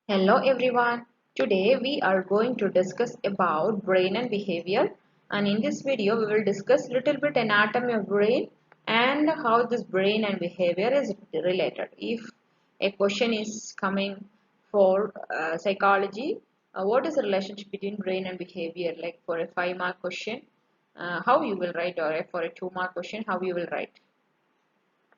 Hello everyone. Today we are going to discuss about brain and behavior, and in this video we will discuss little bit anatomy of brain and how this brain and behavior is related. If a question is coming for psychology, what is the relationship between brain and behavior, like for a 5-mark question, how you will write, or for a 2-mark question, how you will write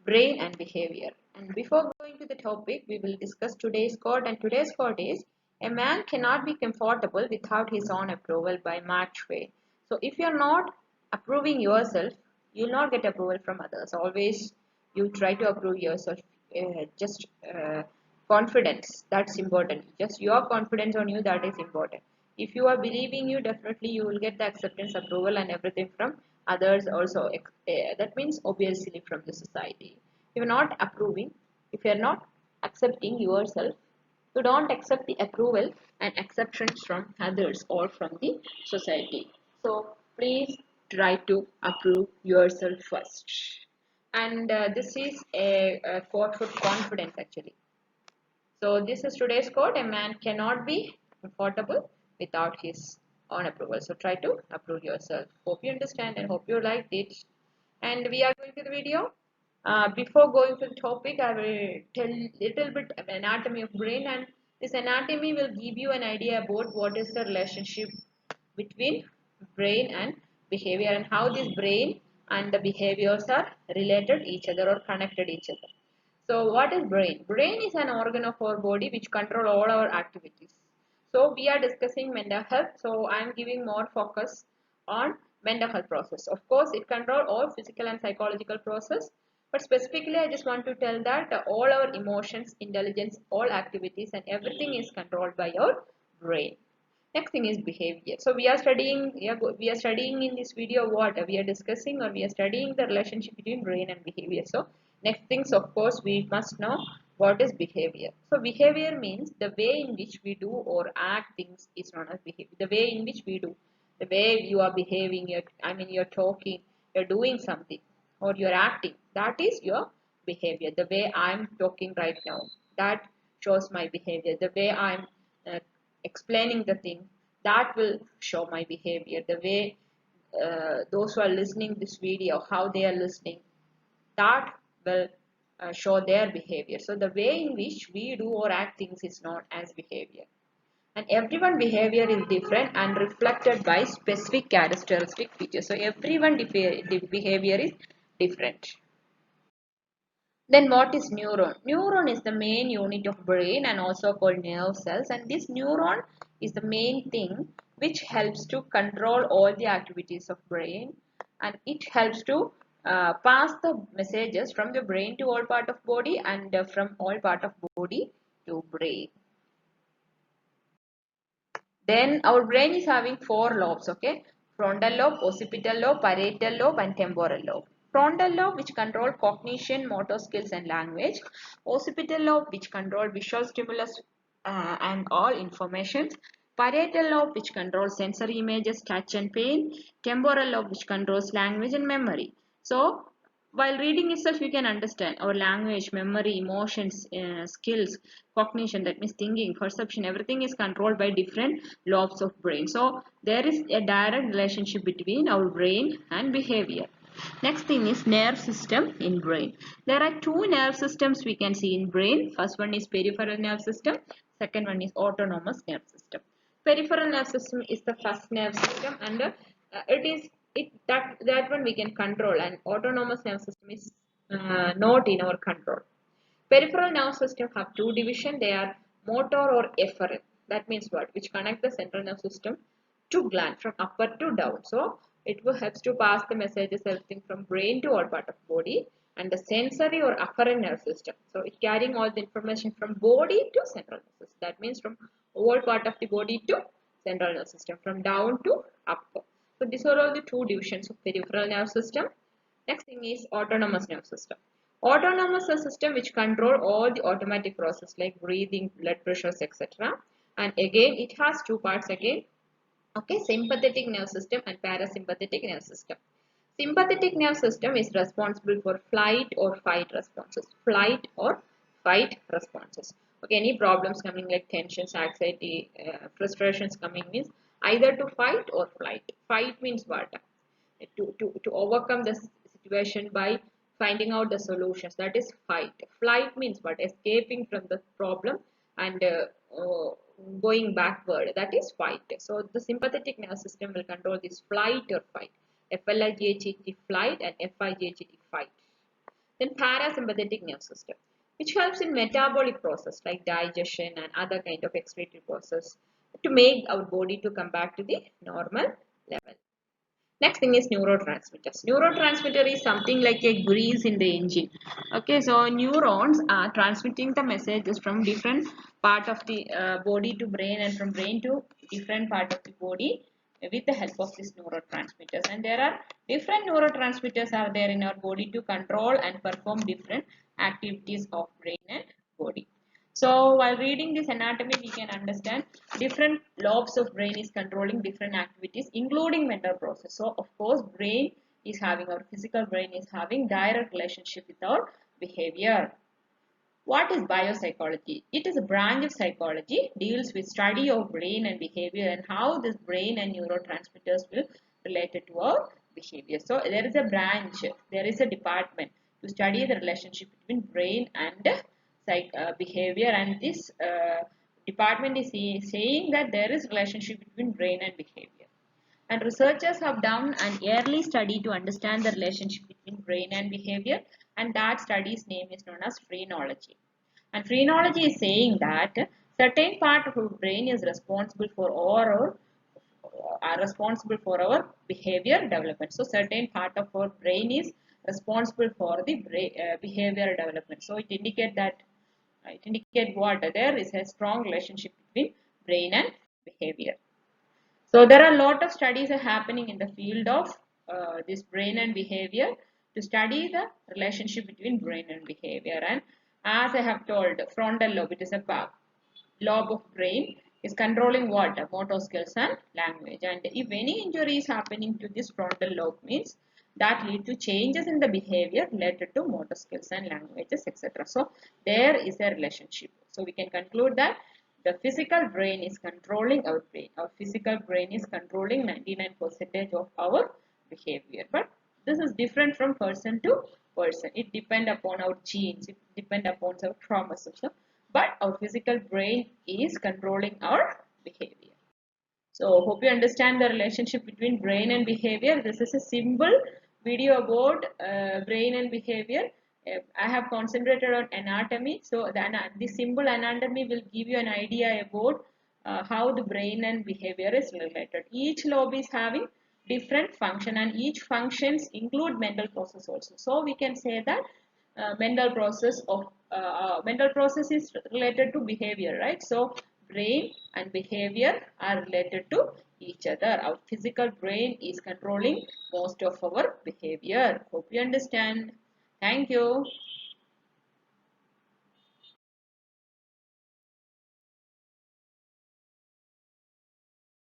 brain and behavior. And before going to the topic, we will discuss today's quote. And today's quote is, a man cannot be comfortable without his own approval, by Mark Twain. So if you're not approving yourself, you'll not get approval from others. Always you try to approve yourself. Just confidence, that's important. Just your confidence on you, that is important. If you are believing you, definitely you will get the acceptance, approval and everything from others also. That means obviously from the society. If you're not approving, if you're not accepting yourself, you don't accept the approval and acceptance from others or from the society. So please try to approve yourself first. And this is a quote for confidence actually. So this is today's quote. A man cannot be comfortable without his own approval. So try to approve yourself. Hope you understand and hope you liked it. And we are going to the video. Before going to the topic, I will tell little bit of anatomy of brain, and this anatomy will give you an idea about what is the relationship between brain and behavior, and how this brain and the behaviors are related each other or connected each other. So what is brain? Brain is an organ of our body which control all our activities. So we are discussing mental health. So I am giving more focus on mental health process. Of course, it control all physical and psychological process. But specifically, I just want to tell that all our emotions, intelligence, all activities and everything is controlled by our brain. Next thing is behavior. So we are studying in this video what we are discussing, or we are studying the relationship between brain and behavior. So next things, of course, we must know what is behavior. So behavior means the way in which we do or act things is known as behavior. The way in which we do, the way you are behaving, you're talking, you're doing something, or you're acting. That is your behavior. The way I'm talking right now, that shows my behavior. The way I'm uh, explaining the thing, that will show my behavior. The way those who are listening this video, how they are listening, that will show their behavior. So the way in which we do or act things is known as behavior. And everyone behavior is different and reflected by specific characteristic features. So everyone behavior is different. Then what is neuron? Neuron is the main unit of brain and also called nerve cells, and this neuron is the main thing which helps to control all the activities of brain, and it helps to pass the messages from the brain to all part of body, and from all part of body to brain. Then our brain is having 4 lobes, okay? Frontal lobe, occipital lobe, parietal lobe and temporal lobe. Frontal lobe which control cognition, motor skills and language. Occipital lobe which control visual stimulus and all informations. Parietal lobe which controls sensory images, touch and pain. Temporal lobe which controls language and memory. So while reading itself, you can understand our language, memory, emotions, skills, cognition, that means thinking, perception, everything is controlled by different lobes of brain. So there is a direct relationship between our brain and behavior. Next thing is nerve system in brain. There are 2 nerve systems we can see in brain. First one is peripheral nerve system. Second one is autonomous nerve system. Peripheral nerve system is the first nerve system, and it is it that one we can control, and autonomous nerve system is not in our control. Peripheral nerve system have 2 division. They are motor or efferent. That means what? Which connect the central nerve system to gland from upper to down. So it will helps to pass the messages everything from brain to all part of body, and the sensory or afferent nerve system. So it carrying all the information from body to central nervous system. That means from all part of the body to central nervous system, from down to upper. So these are all the 2 divisions of peripheral nerve system. Next thing is autonomous nerve system. Autonomous nerve system which control all the automatic process like breathing, blood pressures, etc. And again it has 2 parts again. Okay, sympathetic nerve system and parasympathetic nerve system. Sympathetic nerve system is responsible for flight or fight responses. Flight or fight responses. Okay, any problems coming like tensions, anxiety, frustrations coming means either to fight or flight. Fight means what? To overcome the situation by finding out the solutions, that is fight. Flight means what? Escaping from the problem and going backward, that is fight. So the sympathetic nervous system will control this flight or fight. FLIGHT flight and FIGHT fight. Then parasympathetic nervous system, which helps in metabolic process like digestion and other kind of excretory process to make our body to come back to the normal level. Next thing is neurotransmitters. Neurotransmitter is something like a grease in the engine. Okay, so neurons are transmitting the messages from different part of the body to brain and from brain to different part of the body with the help of these neurotransmitters. And there are different neurotransmitters are there in our body to control and perform different activities of brain and body. So while reading this anatomy, we can understand different lobes of brain is controlling different activities, including mental process. So of course, brain is having, our physical brain is having direct relationship with our behavior. What is biopsychology? It is a branch of psychology, deals with study of brain and behavior and how this brain and neurotransmitters will relate to our behavior. So there is a branch, there is a department to study the relationship between brain and behavior, and this department is saying that there is relationship between brain and behavior. And researchers have done an early study to understand the relationship between brain and behavior, and that study's name is known as phrenology. And phrenology is saying that certain part of our brain is responsible for our are responsible for our behavior development. So certain part of our brain is responsible for the behavior development. So it indicate what? There is a strong relationship between brain and behavior. So there are a lot of studies are happening in the field of this brain and behavior to study the relationship between brain and behavior. And as I have told, frontal lobe, it is a lobe of brain, is controlling what? Motor skills and language. And if any injury is happening to this frontal lobe means that lead to changes in the behavior related to motor skills and languages, etc. So there is a relationship. So we can conclude that the physical brain is controlling our brain. Our physical brain is controlling 99% of our behavior. But this is different from person to person. It depends upon our genes. It depends upon our chromosomes. But our physical brain is controlling our behavior. So hope you understand the relationship between brain and behavior. This is a simple video about brain and behavior. I have concentrated on anatomy. So the simple anatomy will give you an idea about how the brain and behavior is related. Each lobe is having different function, and each functions include mental process also. So we can say that mental process is related to behavior, right? So brain and behavior are related to each other. Our physical brain is controlling most of our behavior. Hope you understand. Thank you.